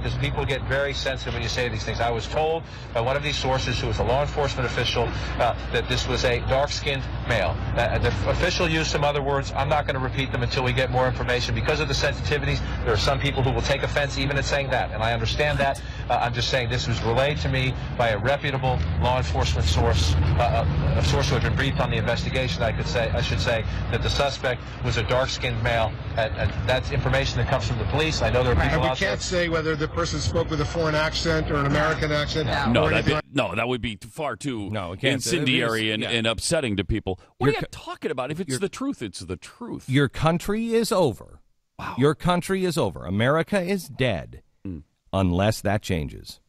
because people get very sensitive when you say these things. I was told by one of these sources, who was a law enforcement official, that this was a dark-skinned male. The official used some other words. I'm not going to repeat them until we get more information. Because of the sensitivities, there are some people who will take offense even at saying that, and I understand that. I'm just saying this was relayed to me by a reputable law enforcement source, a source who had been briefed on the investigation. I should say that the suspect was a dark-skinned male, and that's information that comes from the police. I know there are people out there. We can't say whether the person spoke with a foreign accent or an American accent. No, that would be far too incendiary and upsetting to people. What are you talking about? If it's the truth, it's the truth. Your country is over. Wow. Your country is over. America is dead unless that changes.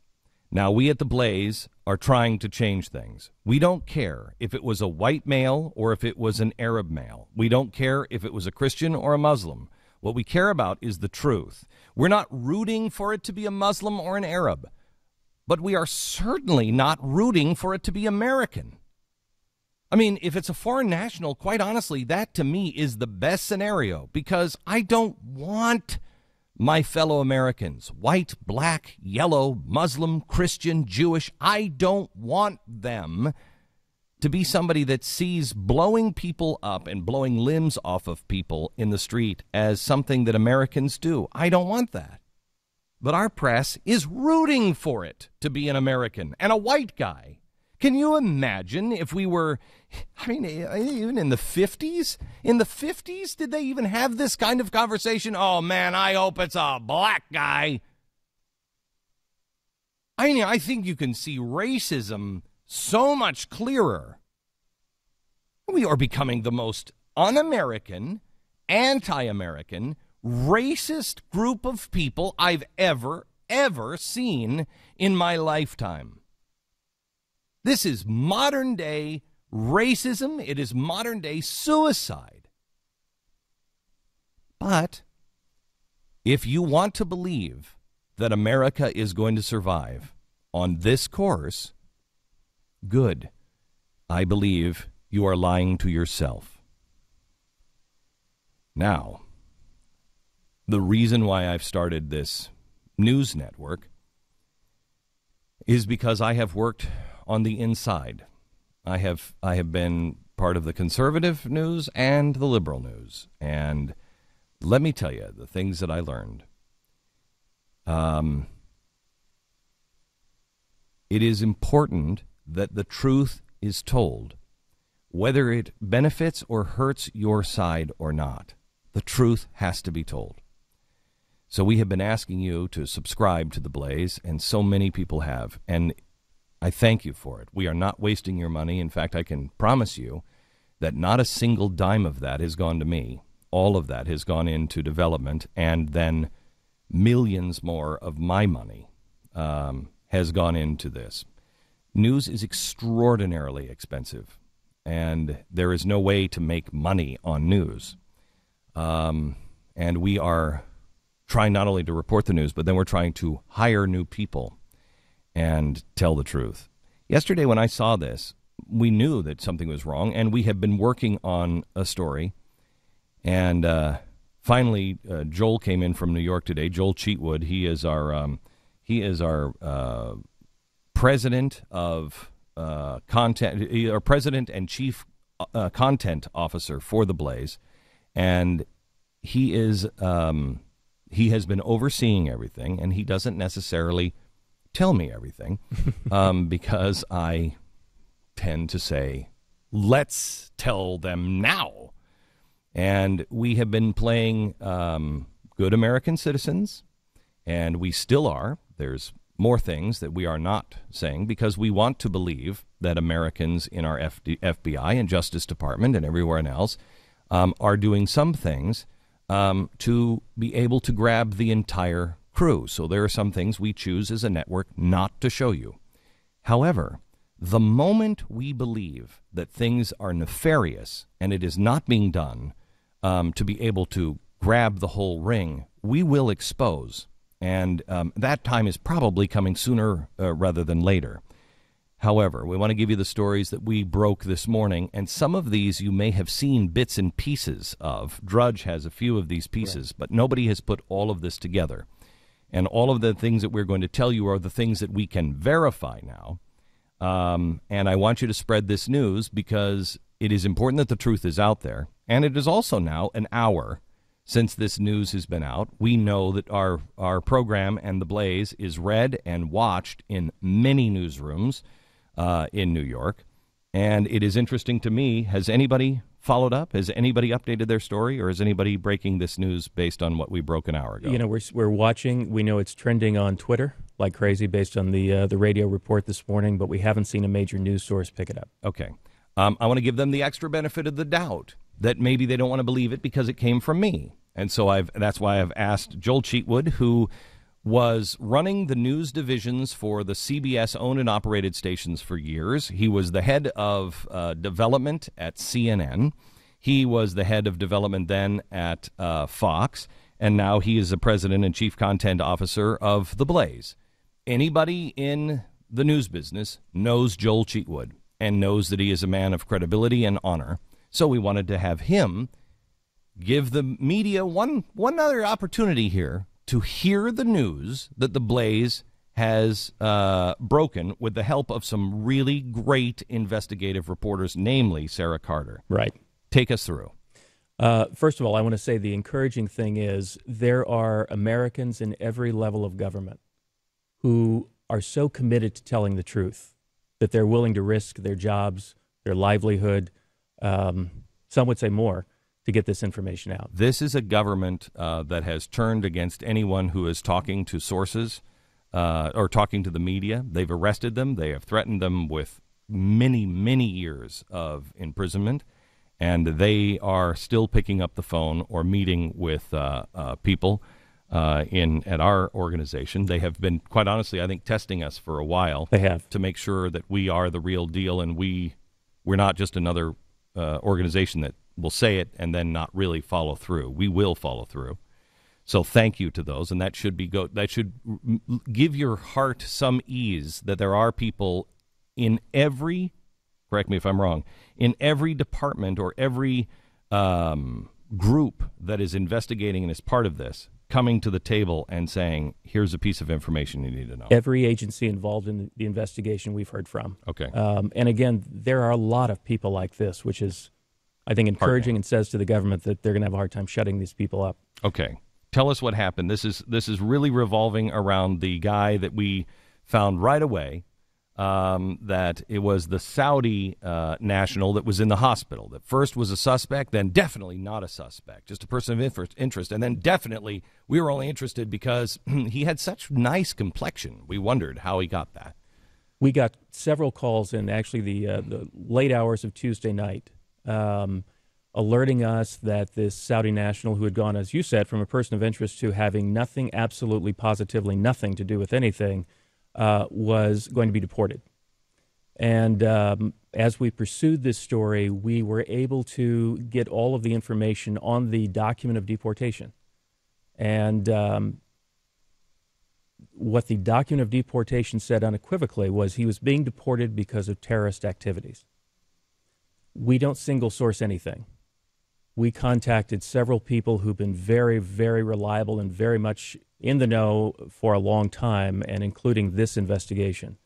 Now, we at The Blaze are trying to change things. We don't care if it was a white male or if it was an Arab male. We don't care if it was a Christian or a Muslim. What we care about is the truth. We're not rooting for it to be a Muslim or an Arab, but we are certainly not rooting for it to be American. I mean, if it's a foreign national, quite honestly, that to me is the best scenario, because I don't want my fellow Americans, white, black, yellow, Muslim, Christian, Jewish, I don't want them to be somebody that sees blowing people up and blowing limbs off of people in the street as something that Americans do. I don't want that. But our press is rooting for it to be an American and a white guy. Can you imagine if we were, I mean, even in the 50s? In the 50s, did they even have this kind of conversation? Oh, man, I hope it's a black guy. I mean, I think you can see racism so much clearer. We are becoming the most un-American, anti-American, racist group of people I've ever seen in my lifetime. This is modern-day racism. It is modern-day suicide. But if you want to believe that America is going to survive on this course, good. I believe you are lying to yourself. Now, the reason why I've started this news network is because I have worked on the inside. I have been part of the conservative news and the liberal news. And let me tell you the things that I learned. It is important that the truth is told, whether it benefits or hurts your side or not. The truth has to be told. So we have been asking you to subscribe to The Blaze, and so many people have, and I thank you for it. We are not wasting your money. In fact, I can promise you that not a single dime of that has gone to me. All of that has gone into development, and then millions more of my money has gone into this. News is extraordinarily expensive, and there is no way to make money on news. And we are trying not only to report the news, but then we're trying to hire new people and tell the truth. Yesterday when I saw this, we knew that something was wrong, and we have been working on a story. And finally, Joel came in from New York today. Joel Cheatwood. He is our president of content, or president and chief content officer for The Blaze, and he has been overseeing everything, and he doesn't necessarily tell me everything because I tend to say, let's tell them now. And we have been playing good American citizens, and we still are. There's more things that we are not saying because we want to believe that Americans in our FBI and Justice Department and everywhere else are doing some things to be able to grab the entire crew. So there are some things we choose as a network not to show you. However, the moment we believe that things are nefarious and it is not being done to be able to grab the whole ring, we will expose. And that time is probably coming sooner rather than later. However, we want to give you the stories that we broke this morning, and some of these you may have seen bits and pieces of. Drudge has a few of these pieces, but nobody has put all of this together. And all of the things that we're going to tell you are the things that we can verify now. And I want you to spread this news because it is important that the truth is out there. And it is also now an hour since this news has been out. We know that our program and The Blaze is read and watched in many newsrooms in New York. And it is interesting to me, has anybody followed up? Has anybody updated their story, or is anybody breaking this news based on what we broke an hour ago? You know, we're watching. We know it's trending on Twitter like crazy based on the radio report this morning, but we haven't seen a major news source pick it up. Okay. I want to give them the extra benefit of the doubt that maybe they don't want to believe it because it came from me. And so that's why I've asked Joel Cheatwood, who was running the news divisions for the CBS owned and operated stations for years. He was the head of development at CNN. He was the head of development then at Fox. And now he is the president and chief content officer of The Blaze. Anybody in the news business knows Joel Cheatwood and knows that he is a man of credibility and honor. So we wanted to have him give the media one other opportunity here to hear the news that The Blaze has broken with the help of some really great investigative reporters, namely Sarah Carter. Right. Take us through. First of all, I want to say the encouraging thing is there are Americans in every level of government who are so committed to telling the truth that they're willing to risk their jobs, their livelihood, some would say more, to get this information out. This is a government that has turned against anyone who is talking to sources or talking to the media. They've arrested them. They have threatened them with many, many years of imprisonment, and they are still picking up the phone or meeting with people at our organization. They have been, quite honestly, I think, testing us for a while. They have. To make sure that we are the real deal and we're not just another organization that will say it and then not really follow through. We will follow through. So thank you to those, and that should give your heart some ease that there are people in every, correct me if I'm wrong, in every department or every group that is investigating and is part of this, coming to the table and saying, here's a piece of information you need to know. Every agency involved in the investigation we've heard from. Okay. And again, there are a lot of people like this, which is, I think, encouraging and says to the government that they're going to have a hard time shutting these people up. Okay. Tell us what happened. This is really revolving around the guy that we found right away, that it was the Saudi national that was in the hospital. That first was a suspect, then definitely not a suspect, just a person of interest, and then definitely we were only interested because he had such nice complexion. We wondered how he got that. We got several calls in, actually, the late hours of Tuesday night, alerting us that this Saudi national who had gone, as you said, from a person of interest to having nothing, absolutely positively nothing to do with anything, was going to be deported. And as we pursued this story, we were able to get all of the information on the document of deportation. And what the document of deportation said unequivocally was he was being deported because of terrorist activities. We don't single source anything. We contacted several people who've been very, very reliable and very much in the know for a long time, and including this investigation,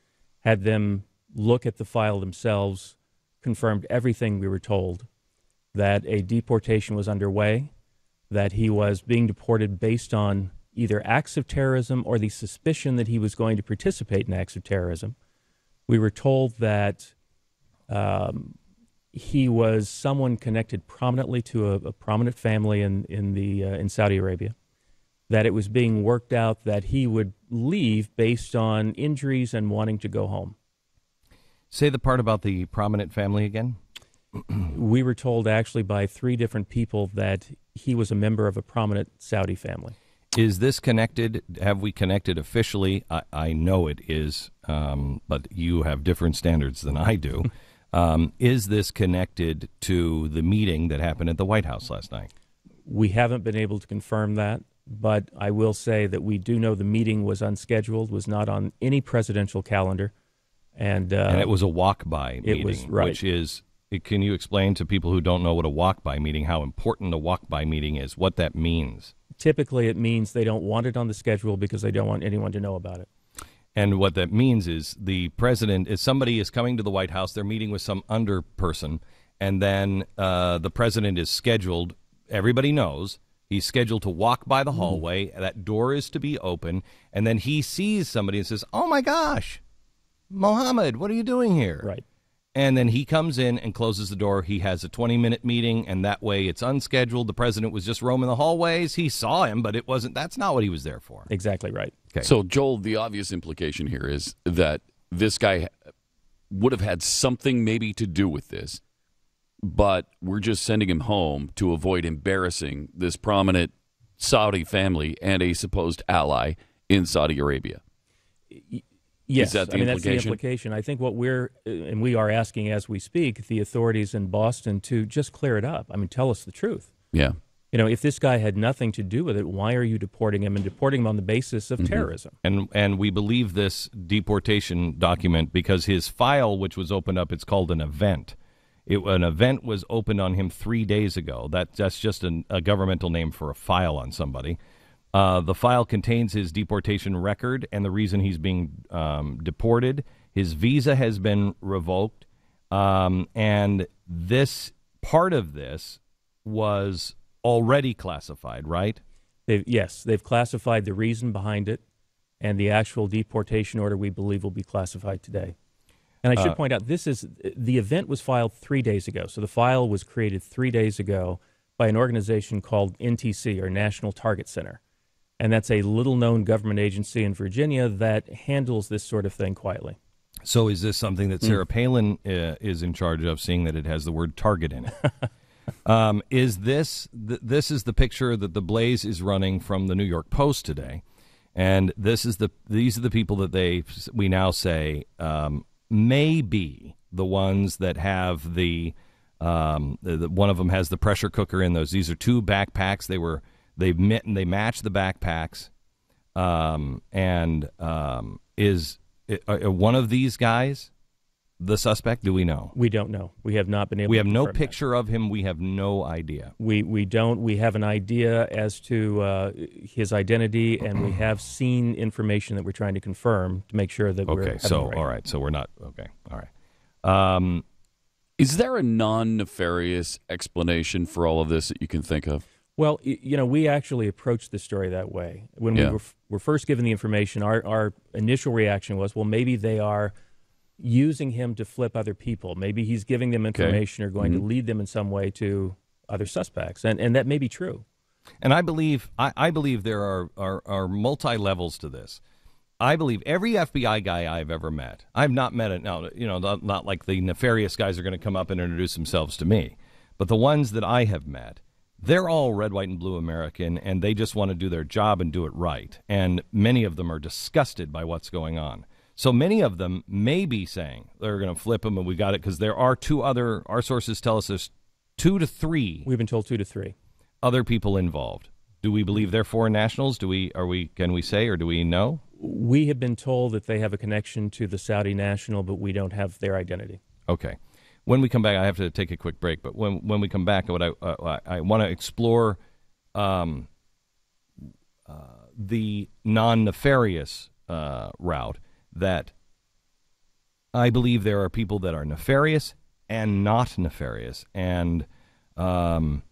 had them look at the file themselves, confirmed everything we were told, that a deportation was underway, that he was being deported based on either acts of terrorism or the suspicion that he was going to participate in acts of terrorism. We were told that he was someone connected prominently to a prominent family in Saudi Arabia, that it was being worked out that he would leave based on injuries and wanting to go home. Say the part about the prominent family again. We were told actually by 3 different people that he was a member of a prominent Saudi family. Is this connected? Have we connected officially? I know it is, but you have different standards than I do. Is this connected to the meeting that happened at the White House last night? We haven't been able to confirm that, but I will say that we do know the meeting was unscheduled, was not on any presidential calendar. And it was a walk-by meeting, was, right. Which is, can you explain to people who don't know what a walk-by meeting, how important a walk-by meeting is, what that means? Typically, it means they don't want it on the schedule because they don't want anyone to know about it. And what that means is the president, if somebody is coming to the White House, they're meeting with some under person, and then the president is scheduled, everybody knows, he's scheduled to walk by the hallway, that door is to be open, and then he sees somebody and says, oh my gosh, Mohammed, what are you doing here? Right. And then he comes in and closes the door. He has a 20-minute meeting, and that way it's unscheduled. The president was just roaming the hallways. He saw him, but that's not what he was there for. Exactly right. Okay. So, Joel, the obvious implication here is that this guy would have had something maybe to do with this, but we're just sending him home to avoid embarrassing this prominent Saudi family and a supposed ally in Saudi Arabia. Yes, is that the I mean, implication? that's the implication. I think what we are asking as we speak, the authorities in Boston to just clear it up. I mean, tell us the truth. Yeah. You know, if this guy had nothing to do with it, why are you deporting him and deporting him on the basis of terrorism? And we believe this deportation document because his file, which was opened up, it's called an event. An event was opened on him 3 days ago. That's just a governmental name for a file on somebody. The file contains his deportation record and the reason he's being deported. His visa has been revoked, and this part of this was already classified, right? They've classified the reason behind it, and the actual deportation order we believe will be classified today. And I should point out, the event was filed 3 days ago, so the file was created 3 days ago by an organization called NTC, or National Target Center. And that's a little-known government agency in Virginia that handles this sort of thing quietly. So is this something that Sarah Palin is in charge of, seeing that it has the word target in it? Is this is the picture that the Blaze is running from the New York Post today, and these are the people that we now say may be the ones that have the one of them has the pressure cooker in those. These are two backpacks. They match the backpacks, is one of these guys the suspect? Do we know? We don't know. We have not been able. We have to no confirm picture of him. We have no idea. We don't. We have an idea as to his identity, and we have seen information that we're trying to confirm to make sure that we're. Okay. So right. All right. So we're not. Okay. All right. Is there a non-nefarious explanation for all of this that you can think of? Well, we actually approached the story that way. When we were first given the information, our initial reaction was, well, maybe they are using him to flip other people. Maybe he's giving them information or going to lead them in some way to other suspects. And that may be true. And I believe there are multi-levels to this. I believe every FBI guy I've ever met, I've not met it now, not like the nefarious guys are going to come up and introduce themselves to me, but the ones that I have met, they're all red, white, and blue American, and they just want to do their job and do it right. And many of them are disgusted by what's going on. So many of them may be saying they're going to flip them, and we got it, because there are our sources tell us there's 2 to 3. We've been told 2 to 3. Other people involved. Do we believe they're foreign nationals? Can we say, or do we know? We have been told that they have a connection to the Saudi national, but we don't have their identity. Okay. When we come back, I have to take a quick break, but when we come back, what I want to explore the non-nefarious route, that I believe there are people that are nefarious and not nefarious, and and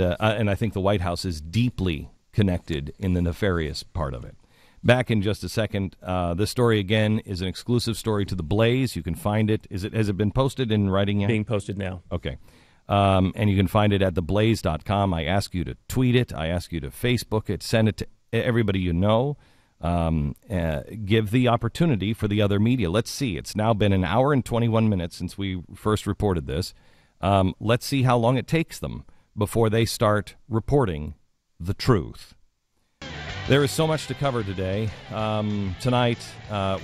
I think the White House is deeply connected in the nefarious part of it. Back in just a second. This story, again, is an exclusive story to The Blaze. You can find it. Has it been posted in writing yet? Being posted now. Okay. And you can find it at theblaze.com. I ask you to tweet it. I ask you to Facebook it. Send it to everybody you know. Give the opportunity for the other media. Let's see. It's now been an hour and 21 minutes since we first reported this. Let's see how long it takes them before they start reporting the truth. There is so much to cover today. Tonight,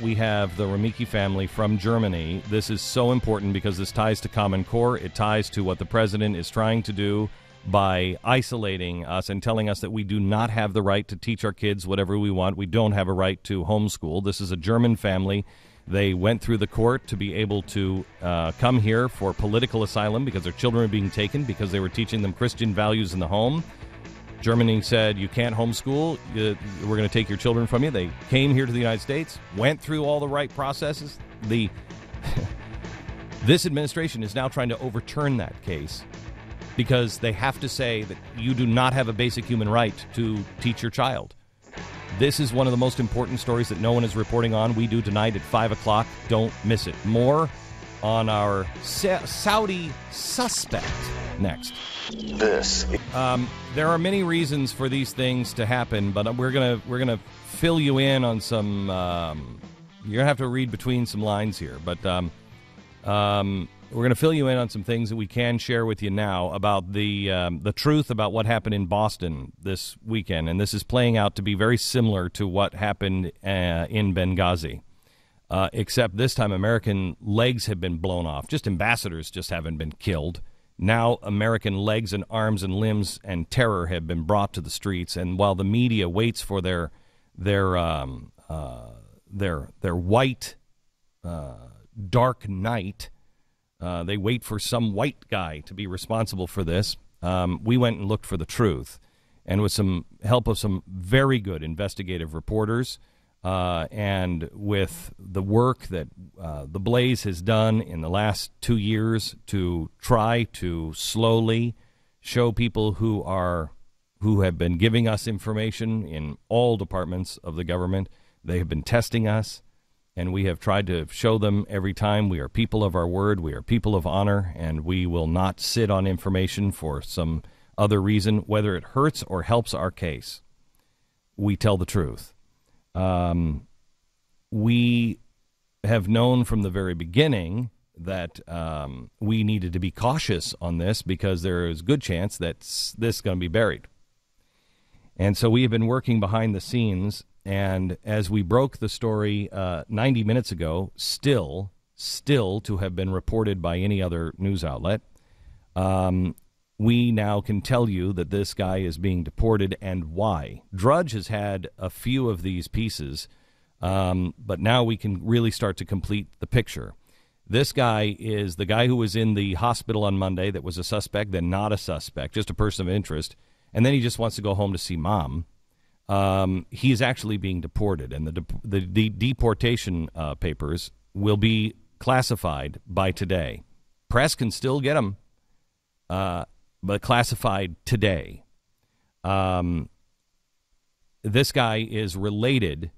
we have the Ramicki family from Germany. This is so important because this ties to Common Core. It ties to what the president is trying to do by isolating us and telling us that we do not have the right to teach our kids whatever we want. We don't have a right to homeschool. This is a German family They went through the court to be able to come here for political asylum because their children were being taken because they were teaching them Christian values in the home. Germany said, you can't homeschool. We're going to take your children from you. They came here to the United States, went through all the right processes. This administration is now trying to overturn that case because they have to say that you do not have a basic human right to teach your child. This is one of the most important stories that no one is reporting on. We do tonight at 5 o'clock. Don't miss it. More on our Saudi suspect next. There are many reasons for these things to happen, but we're gonna fill you in on some. You're gonna have to read between some lines here, but we're going to fill you in on some things that we can share with you now about the truth about what happened in Boston this weekend. And this is playing out to be very similar to what happened in Benghazi, except this time American legs have been blown off. Just ambassadors just haven't been killed. Now American legs and arms and limbs and terror have been brought to the streets. And while the media waits for their white dark night, they wait for some white guy to be responsible for this. We went and looked for the truth. And with some help of some very good investigative reporters and with the work that the Blaze has done in the last 2 years to try to slowly show people who have been giving us information in all departments of the government. They have been testing us. And we have tried to show them every time we are people of our word, we are people of honor, and we will not sit on information for some other reason, whether it hurts or helps our case. We tell the truth. We have known from the very beginning that we needed to be cautious on this because there is a good chance that this is going to be buried. And so we have been working behind the scenes. And as we broke the story 90 minutes ago, still to have been reported by any other news outlet, we now can tell you that this guy is being deported and why. Drudge has had a few of these pieces, but now we can really start to complete the picture. This guy is the guy who was in the hospital on Monday that was a suspect, then not a suspect, just a person of interest, and then he just wants to go home to see mom. He is actually being deported, and the deportation papers will be classified by today. Press can still get them, but classified today. This guy is related.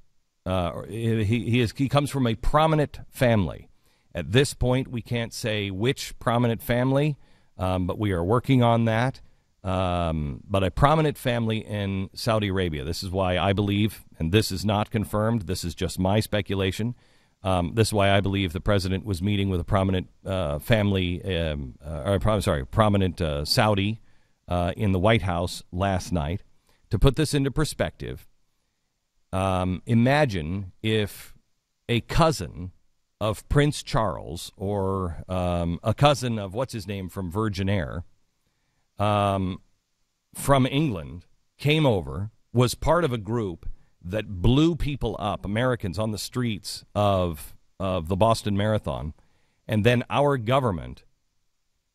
He comes from a prominent family. At this point, we can't say which prominent family, but we are working on that. But a prominent family in Saudi Arabia. This is why I believe, and this is not confirmed, this is just my speculation, this is why I believe the president was meeting with a prominent prominent Saudi in the White House last night. To put this into perspective, imagine if a cousin of Prince Charles or a cousin of what's his name from Virgin Air from England came over, was part of a group that blew people up, Americans, on the streets of the Boston Marathon, and then our government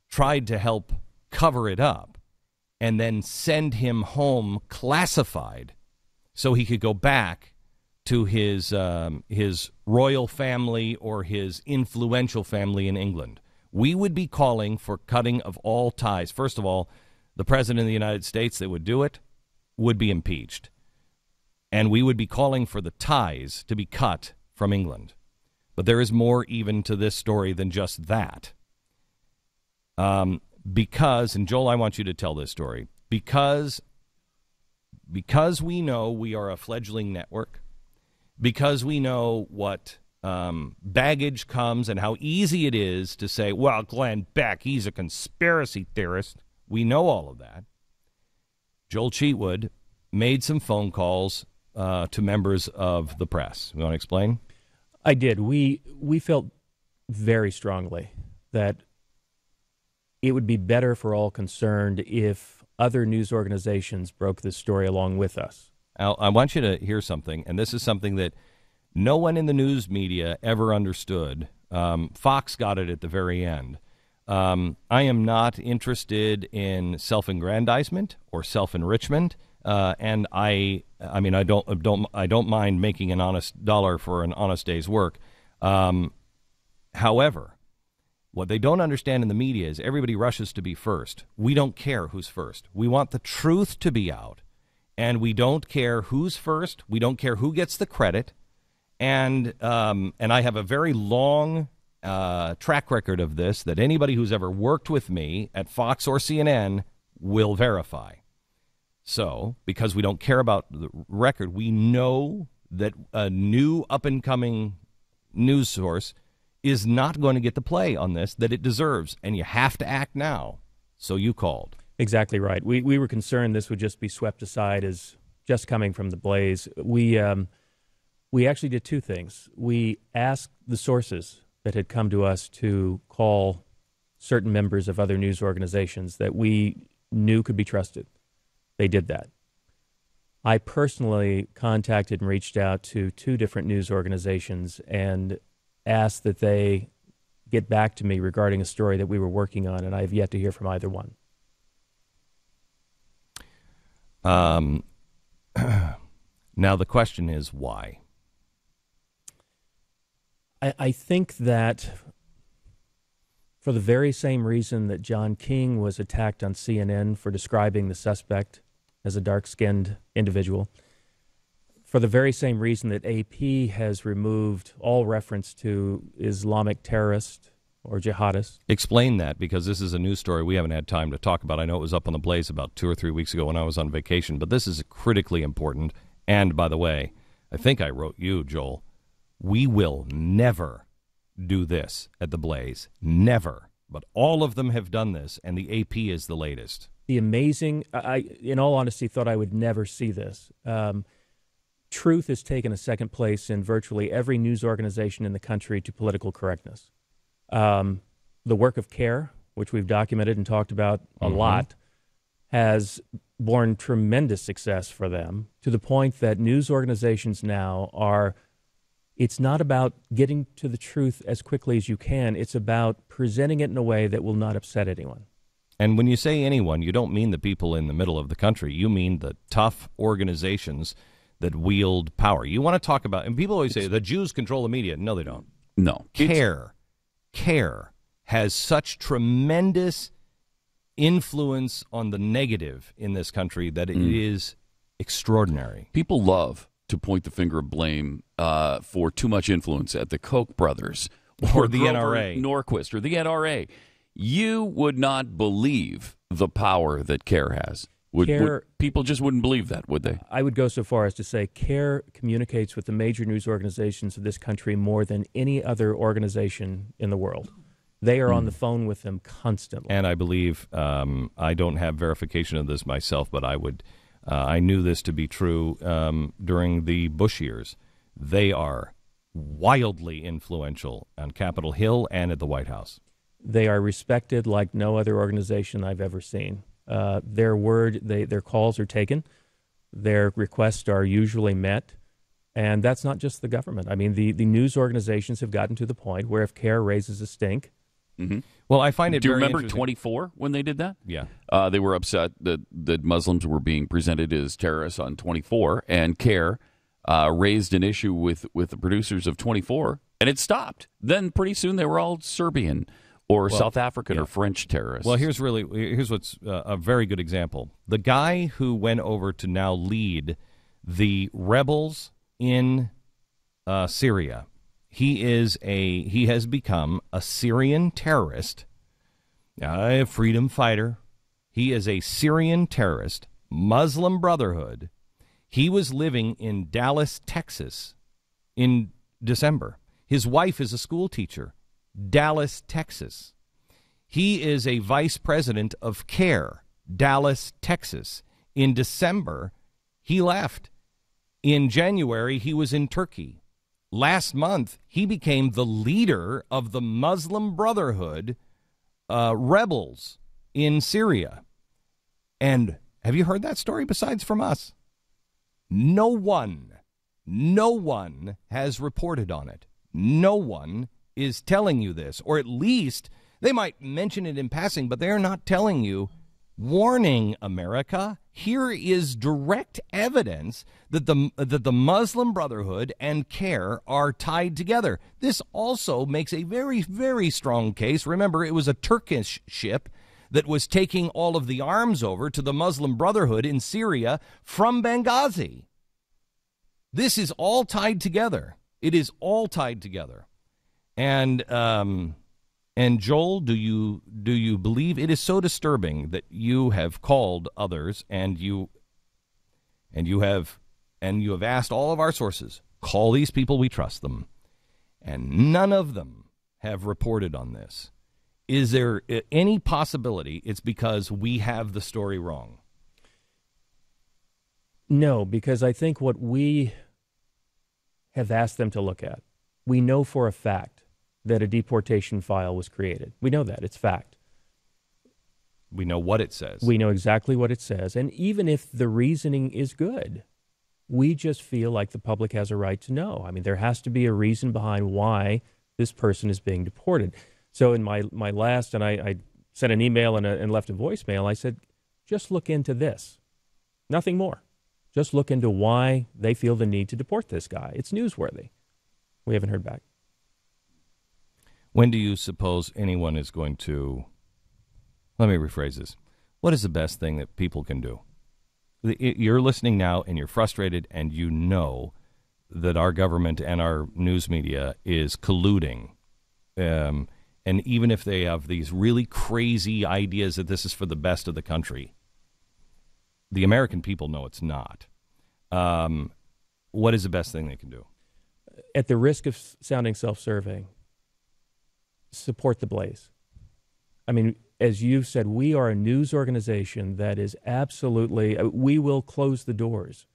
tried to help cover it up and then send him home classified so he could go back to his royal family or his influential family in England. We would be calling for cutting of all ties. First of all, the president of the United States that would do it would be impeached. And we would be calling for the ties to be cut from England. But there is more even to this story than just that. Because, and Joel, I want you to tell this story, because we know we are a fledgling network, because we know what baggage comes and how easy it is to say, well, Glenn Beck, he's a conspiracy theorist. We know all of that. Joel Cheatwood made some phone calls to members of the press. You want to explain? I did. We felt very strongly that it would be better for all concerned if other news organizations broke this story along with us. Al, I want you to hear something, and this is something that No one in the news media ever understood. Fox got it at the very end. I am not interested in self-aggrandizement or self-enrichment, and I mean, I don't mind making an honest dollar for an honest day's work. However, what they don't understand in the media is everybody rushes to be first. We don't care who's first. We want the truth to be out, and we don't care who's first. We don't care who gets the credit, and I have a very long track record of this that anybody who's ever worked with me at Fox or CNN will verify. So, because we don't care about the record, we know that a new up-and-coming news source is not going to get the play on this that it deserves, and you have to act now. So you called. Exactly right. We were concerned this would just be swept aside as just coming from the Blaze. We actually did two things. We asked the sources that had come to us to call certain members of other news organizations that we knew could be trusted. They did that. I personally contacted and reached out to two different news organizations and asked that they get back to me regarding a story that we were working on, and I have yet to hear from either one. Now the question is why? I think that for the very same reason that John King was attacked on CNN for describing the suspect as a dark-skinned individual, for the very same reason that AP has removed all reference to Islamic terrorist or jihadist. Explain that, because this is a news story we haven't had time to talk about. I know it was up on the Blaze about 2 or 3 weeks ago when I was on vacation, but this is critically important. And, by the way, I think I wrote you, Joel, we will never do this at the Blaze. Never. But all of them have done this, and the AP is the latest. The amazing, I in all honesty, thought I would never see this. Truth has taken a second place in virtually every news organization in the country to political correctness. The work of CARE, which we've documented and talked about a lot, has borne tremendous success for them, to the point that news organizations now are, it's not about getting to the truth as quickly as you can. It's about presenting it in a way that will not upset anyone. And when you say anyone, you don't mean the people in the middle of the country. You mean the tough organizations that wield power. You want to talk about, and people always say the Jews control the media. No, they don't. No. CARE has such tremendous influence on the negative in this country that it is extraordinary. People love to point the finger of blame for too much influence at the Koch brothers Or the Grover NRA. Norquist or the NRA. You would not believe the power that CARE has. People just wouldn't believe that, would they? I would go so far as to say CARE communicates with the major news organizations of this country more than any other organization in the world. They are on the phone with them constantly. And I believe, I don't have verification of this myself, but I knew this to be true during the Bush years. They are wildly influential on Capitol Hill and at the White House. They are respected like no other organization I've ever seen. Their calls are taken. Their requests are usually met. And that's not just the government. I mean, the news organizations have gotten to the point where if CARE raises a stink. Well, I find it Do you very remember interesting. 24 when they did that? Yeah. They were upset that Muslims were being presented as terrorists on 24, and CARE raised an issue with the producers of 24, and it stopped. Then pretty soon they were all Serbian or South African or French terrorists. Well, here's what's a very good example. The guy who went over to now lead the rebels in Syria, he has become a Syrian terrorist, a freedom fighter. He is a Syrian terrorist, Muslim Brotherhood. He was living in Dallas, Texas in December. His wife is a school teacher. Dallas, Texas. He is a vice president of CARE, Dallas, Texas. In December, he left. In January, he was in Turkey. Last month, he became the leader of the Muslim Brotherhood rebels in Syria. And have you heard that story besides from us? No one No one has reported on it. No one is telling you this, or at least they might mention it in passing, but they're not telling you, warning America, here is direct evidence that the Muslim Brotherhood and CARE are tied together. This also makes a very, very strong case. Remember, it was a Turkish ship that was taking all of the arms over to the Muslim Brotherhood in Syria from Benghazi. This is all tied together. It is all tied together. And Joel, do you believe it is so disturbing that you have called others and you have asked all of our sources, call these people, we trust them, and none of them have reported on this? Is there any possibility it's because we have the story wrong? No, because I think what we have asked them to look at, we know for a fact that a deportation file was created. We know that. It's fact. We know what it says. We know exactly what it says. And even if the reasoning is good, we just feel like the public has a right to know. I mean, there has to be a reason behind why this person is being deported. So in my last, and I sent an email and left a voicemail, I said, just look into this. Nothing more. Just look into why they feel the need to deport this guy. It's newsworthy. We haven't heard back. When do you suppose anyone is going to, let me rephrase this, what is the best thing that people can do? You're listening now and you're frustrated and you know that our government and our news media is colluding. And even if they have these really crazy ideas that this is for the best of the country, the American people know it's not. What is the best thing they can do? At the risk of sounding self-serving, support the Blaze. I mean, as you said, we are a news organization that is absolutely, we will close the doors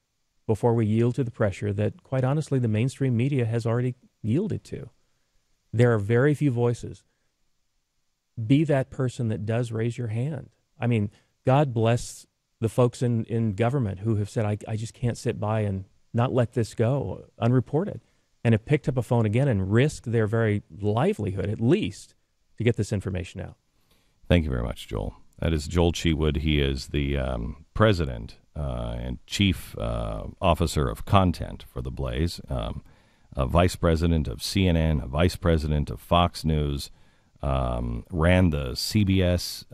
before we yield to the pressure that, quite honestly, the mainstream media has already yielded to. There are very few voices. Be that person that does raise your hand. I mean, God bless the folks in government who have said, I just can't sit by and not let this go unreported, and have picked up a phone again and risked their very livelihood, at least, to get this information out. Thank you very much, Joel. That is Joel Shoebat. He is the president and chief officer of content for the Blaze, a vice president of CNN, a vice president of Fox News, ran the CBS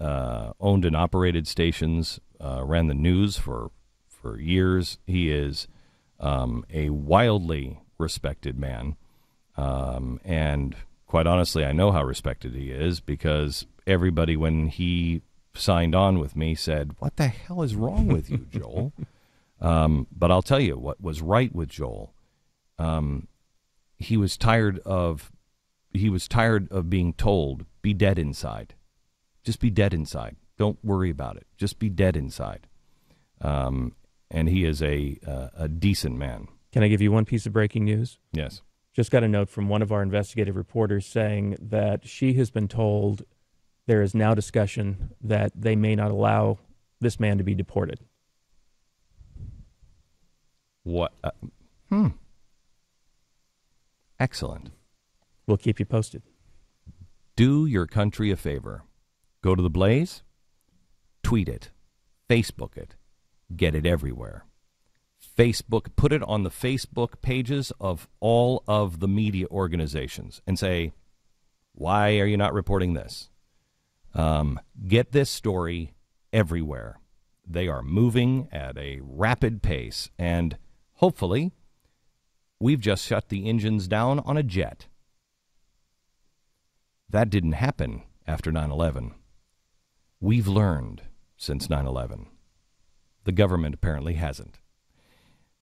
owned and operated stations, ran the news for years. He is a wildly respected man, and quite honestly, I know how respected he is because everybody, when he signed on with me, said, "What the hell is wrong with you, Joel?" But I'll tell you what was right with Joel. He was tired of being told, "Be dead inside. Just be dead inside. Don't worry about it. Just be dead inside." And he is a decent man. Can I give you one piece of breaking news? Yes. Just got a note from one of our investigative reporters saying that she has been told there is now discussion that they may not allow this man to be deported. What? Excellent. We'll keep you posted. Do your country a favor. Go to the Blaze, tweet it, Facebook it, get it everywhere. Facebook, put it on the Facebook pages of all of the media organizations and say, why are you not reporting this? Get this story everywhere. They are moving at a rapid pace, and hopefully we've just shut the engines down on a jet. That didn't happen after 9/11. We've learned since 9/11. The government apparently hasn't.